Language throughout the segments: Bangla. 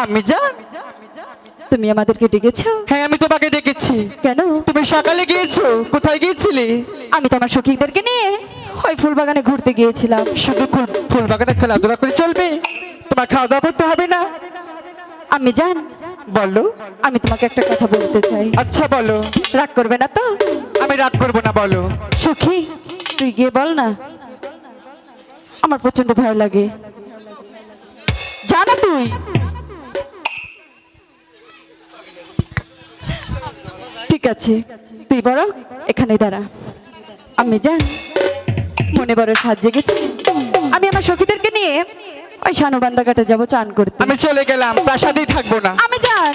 আমি জান তুমি আমাদেরকে ডেকেছো? হ্যাঁ আমি তোমাকে ডেকেছি। কেন? তুমি সকালে গিয়েছো, কোথায় গিয়েছিলে? আমি তো আমার সখীদেরকে নিয়ে ওই ফুলবাগানে ঘুরতে গিয়েছিলাম। শুধু ফুলবাগানে খেলাধুলা করে চলবে? তোমার খাওয়া দাওয়া করতে হবে না? আমি জান বলো। আমি তোমাকে একটা কথা বলতে চাই। আচ্ছা বলো। রাগ করবে না তো? আমি রাগ করবো না, বলো। সখী তুই গিয়ে বল না, আমার প্রচন্ড ভয় লাগে। জানা তুই ঠিক আছে, তুই বড় এখানে দাঁড়া। আমি জান মনে বড় সাহায্য গেছি, আমি আমার সখীদেরকে নিয়ে ওই শানুবান্ধা ঘাটে যাবো চান করতে। আমি চলে গেলাম, প্রাসাদেই থাকবো না। আমি জান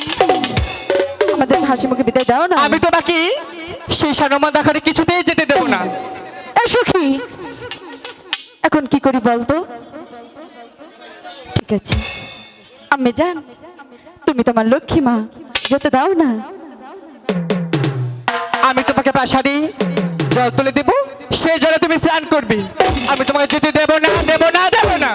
আমাদের হাসি মুখে বিদায় দাও না। আমি তো বাকি সেই শানুবান্ধা ঘাটে কিছুতেই যেতে দেবো না। এই সখী এখন কি করি বলতো? ঠিক আছে আমি জান, তুমি তো আমার লক্ষ্মী মা, যেতে দাও না। আমি তোমাকে প্রাসাদে জল তুলে দেবো, সেই জলে তুমি স্নান করবে। আমি তোমাকে যেতে দেবো না, দেবো না, দেবো না।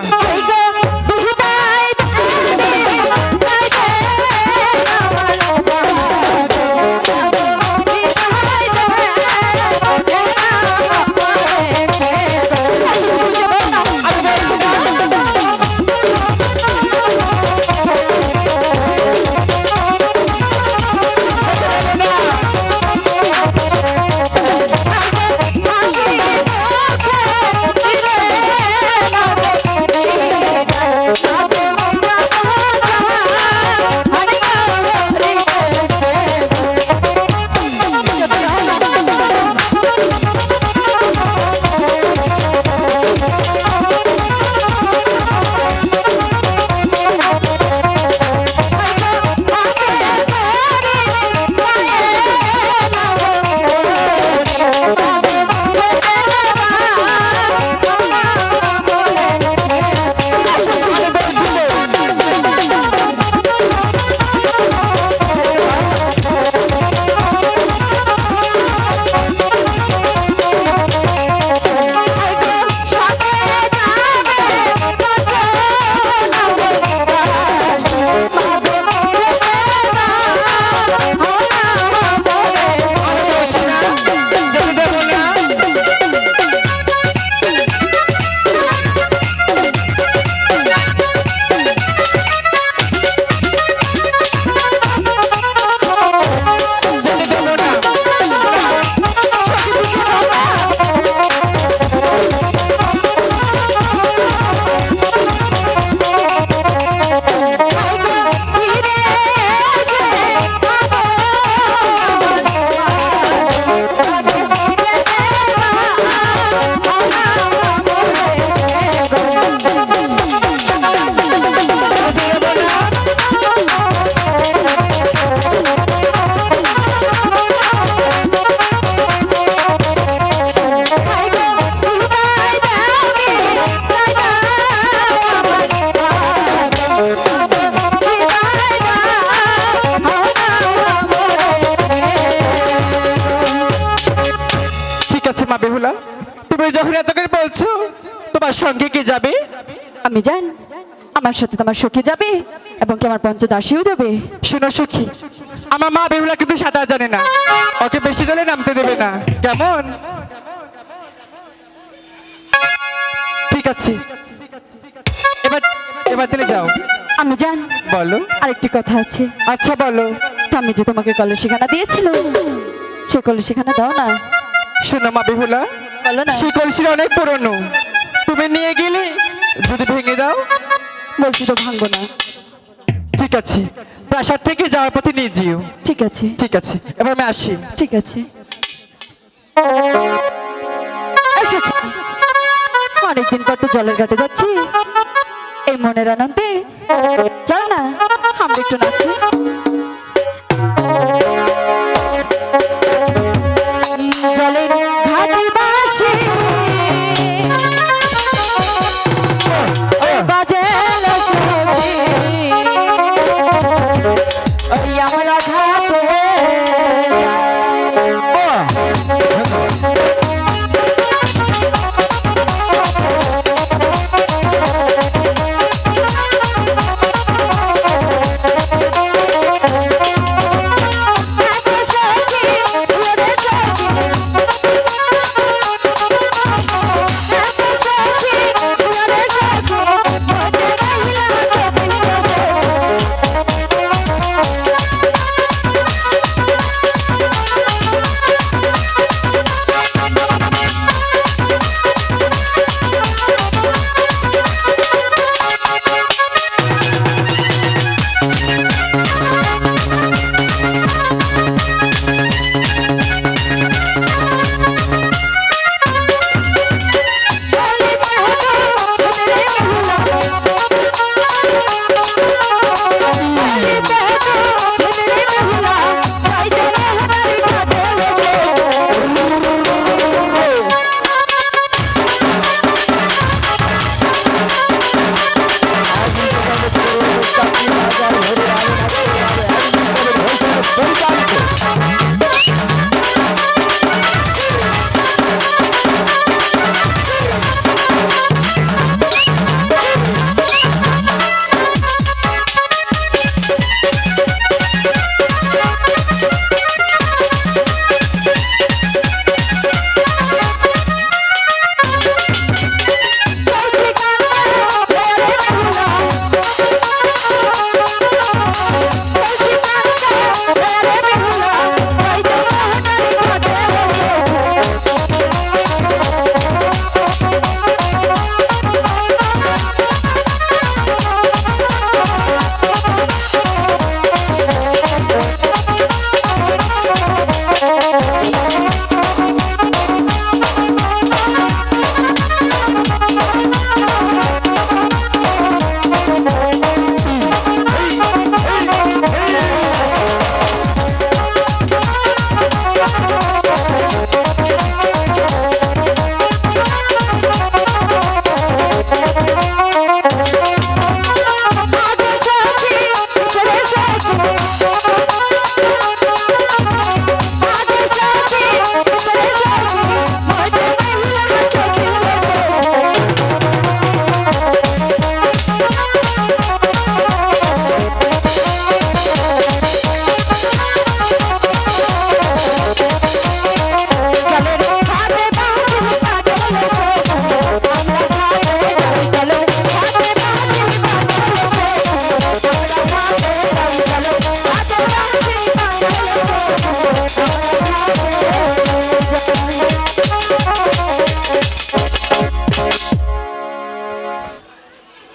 সঙ্গে কে যাবে? আমি জান আমার সাথে তোমার সখী যাবে এবং কি আমার পঞ্চদাসীও যাবে। শোনো সখী, আমার মা বেহুলা কিন্তু সাঁতার জানে না, ওকে বেশি জলে নামতে দেবে না, কেমন? ঠিক আছে, এবার এবার চলে যাও। আমি জান বলো। আরেকটি কথা আছে। আচ্ছা বলো। আমি যে তোমাকে কলসিখানা দিয়েছিল সে কলসিখানা দাও না। শোনো মা বেহুলা, বলো না। সেই কলসিটা অনেক পুরনো, তুমি নিয়ে গেলে যদি ভেঙে দাও। বলছি তো ভাঙবো না। ঠিক আছে, প্রাসাদ থেকে যাওয়ার পথে নিয়ে যেও। ঠিক আছে ঠিক আছে, এবার আমি আসি। ঠিক আছে। এসো। অনেকদিন পর তো জলের ঘাটে যাচ্ছি এই মনের আনন্দে। চল না আমরা একটু নাচি। জলের ঘাটে বাসি বাজে ওই আমরা ঘাটে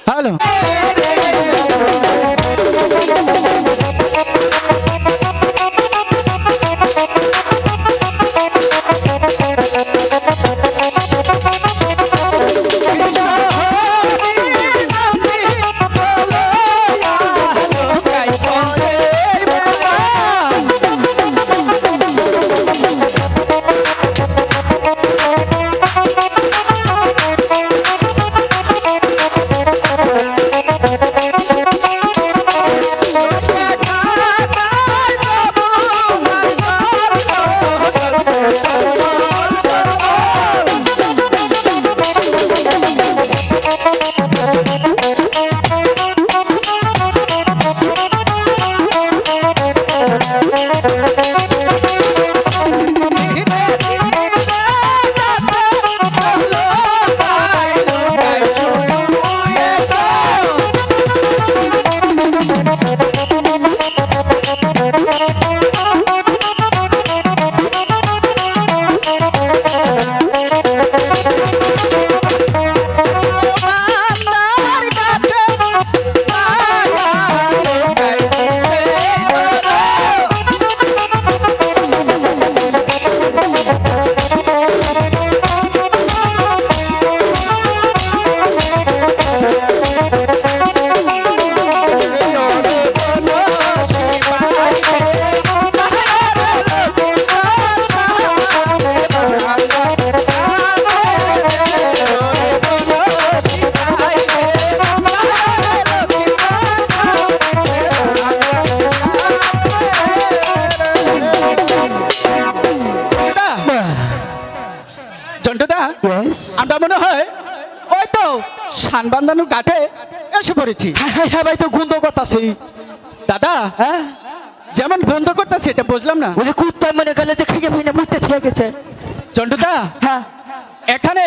হ্যালো। মনে হয় ওই তো শান বান্ধানোর ঘাটে এসে পড়েছি। হ্যাঁ হ্যাঁ হ্যাঁ ভাই তো গন্ধ করতেছে। দাদা হ্যাঁ যেমন গন্ধ করতেছে এটা বুঝলাম না। ওই যে কুত্তা মনে গেলে যে খেয়ে ভাই না মুখতে ছেড়ে গেছে। চন্টুদা হ্যাঁ এখানে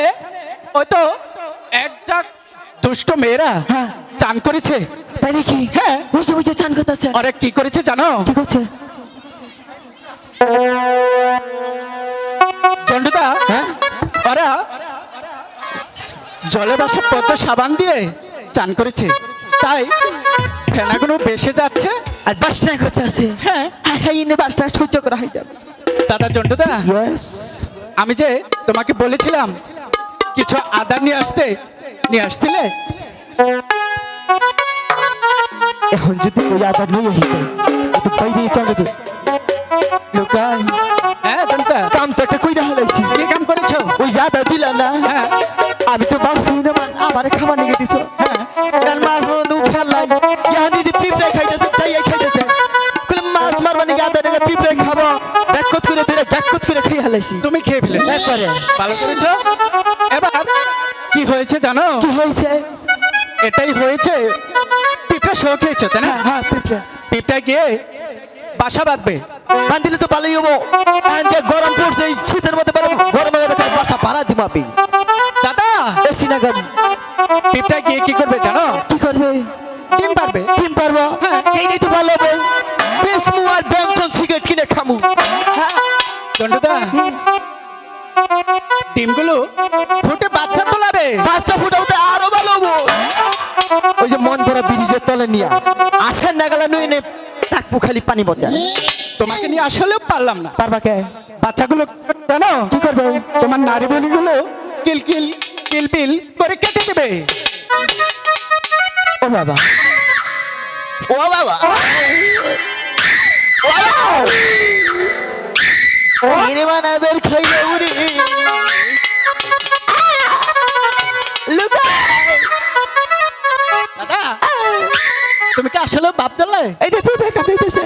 ওই তো এক জাক দুষ্ট মেয়েরা হ্যাঁ। চান করেছে। তাই নাকি? হ্যাঁ। বুঝে বুঝে চান করতেছে। আরে কি করেছে জানো কি করছে? চন্টুদা? হ্যাঁ ওরা জলে বাসা পদ্ম সাবান দিয়ে চান করেছে, তাই ফেনাগুলো বেসে যাচ্ছে। আর বাসনা করতে আছে। হ্যাঁ হ্যাঁ হ্যাঁ ইনে বাসনা সহ্য করা হয় যাবে। দাদা চন্টুদা, ইয়েস। আমি যে তোমাকে বলেছিলাম কিছু আদা নিয়ে আসছিলে। এখন যদি ওই আদার নিয়ে আহিতে তো বাইরে চলে তো লোকাই হ্যাঁ চন্টুদা, কাম তো একটা কইরা হলাইছি। কি কাম করেছো? ওই আদা দিলা না? হ্যাঁ আমি তো ভাবছি না আমারে খাবার নিয়ে দিছো। হ্যাঁ কাল মাছ মারো খেলাই ইয়ানি দি পিঁপড়ে খাইতেছে চাইয়া খাইতেছে কইলে মাছ মারবা নাকি আদা দিলে পিঁপড়ে খাবো ব্যাকত করে দিলে ব্যাকত করে খেয়ে হালাইছি। তুমি খেয়ে ফেলে একবারে ভালো করেছো। এবার কি হয়েছে জানো? কি হয়েছে? এটাই হয়েছে, পিঁপড়া সহ খেয়েছো তাই না? হ্যাঁ হ্যাঁ পিঁপড়ে পিঁপড়া গিয়ে বাসা বাঁধবে। বান্ধিলে তো ভালোই হবো। আর যে গরম পড়ছে এই শীতের মধ্যে গরমের মধ্যে খালি বাসা ভাড়া দিব আপনি। দাদা এসি না গাড়ি পিঁপড়া গিয়ে কি করবে জানো? কি করবে? ডিম পারবে। ডিম পারবো? হ্যাঁ। এইটাই তো ভালো হবে। বেসমু আর ব্যঞ্জন সিগারেট কিনে খামু। হ্যাঁ চন্টুদা ডিমগুলো ফুটে বাচ্চা তোলাবে। বাচ্চা ফুটাতে আরো ভালো হবো। ওই যে মন ভরা ব্রিজের তলে নিয়ে আসেন না গেলে নই নে টাকপু খালি পানি বদলা। তোমাকে নিয়ে আসলেও পারলাম না। পারবা কে? বাচ্চাগুলো জানো কি করবে? তোমার নারী বলিগুলো কিলকিল কিলবিল করে কেটে দেবে। ও বাবা ও বাবা এরে বানাদের খাইলে উড়ি দাদা তুমি কি আসলে বাপ দিলে? এই যে পিঁপড়ে কামড়াইতেছে।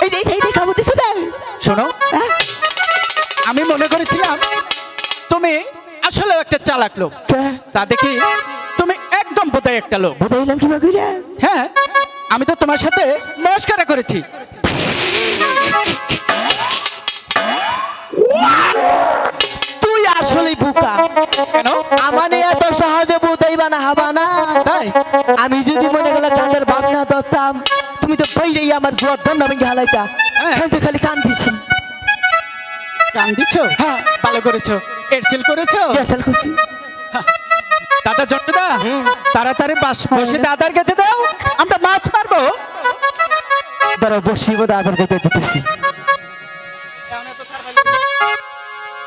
এই যে এইটা খাবো দিছে না? শোনো, হ্যাঁ? আমি মনে করেছিলাম তুমি আসলে একটা চালাক লোক, কে? তা দেখি তুমি একদম বোধাই একটা লোক। বুঝাইলাম কি বাগুরা? হ্যাঁ আমি তো তোমার সাথে নমস্কার করেছি। তুই আসলেই বোকা। কেন? আমানে এত সহজে বুঝাইবা না হাবা না। তাই আমি যদি মনে গেলে কানের ভাবনা ধরতাম তুমি তো বাইরেই আমার গোয়ার দন্ডা ভেঙে হালাইতা। হ্যাঁ। এখন তো খালি কান দিছি। কান দিচ্ছ? হ্যাঁ। ভালো করেছো, এরসেল করেছো। গ্যাসেল করছি। দাদা জন্টুদা তাড়াতাড়ি বসে দাদার খেতে দাও, আমরা মাছ মারবো। দাঁড়াও বসিয়ে বোধ আধার কেটে দিতেছি।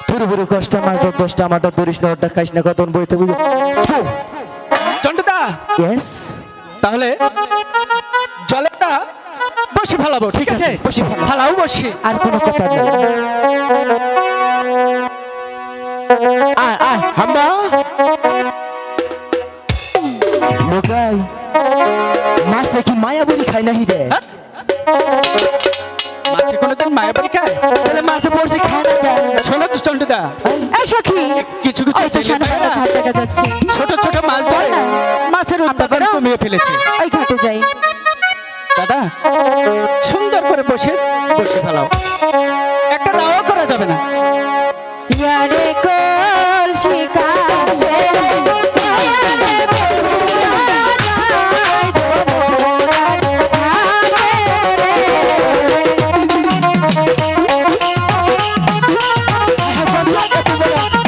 পুরো পুরো কষ্ট মাছ ধর 10টা আমারটা ধরিস না ওটা খাইস না কত বইতে বুঝে। জন্টুদা ইয়েস তাহলে জলেটা বসে ফেলাবো, ঠিক আছে? বসে ফেলাও। ফেলাও বসে। আর কোনো কথা নেই। আয় আয় হাম্বা লোকাই মাছে কি মায়া বলি খাই নাহি রে? মাছে কোনোদিন মায়াবাড়ি খায়? তাহলে মাছে পড়ছে খায় না কেন? শোনো তো জন্টুদা, এই সখী কিছু কিছু ওই তো ছেলে শানবান্ধা মেয়েরা ঘাট দেখা যাচ্ছে। ছোট ছোট মাছ ধরে মাছের উৎপাদন আমরা কমিয়ে ফেলেছে। ওই ঘাটে যাই। দাদা সুন্দর করে বসে ফেলাও, একটা নাও করা যাবে না। ইয়ারে কলসি কাছে ইয়ারে বেহুলা যায় তোমরা থাকে রে।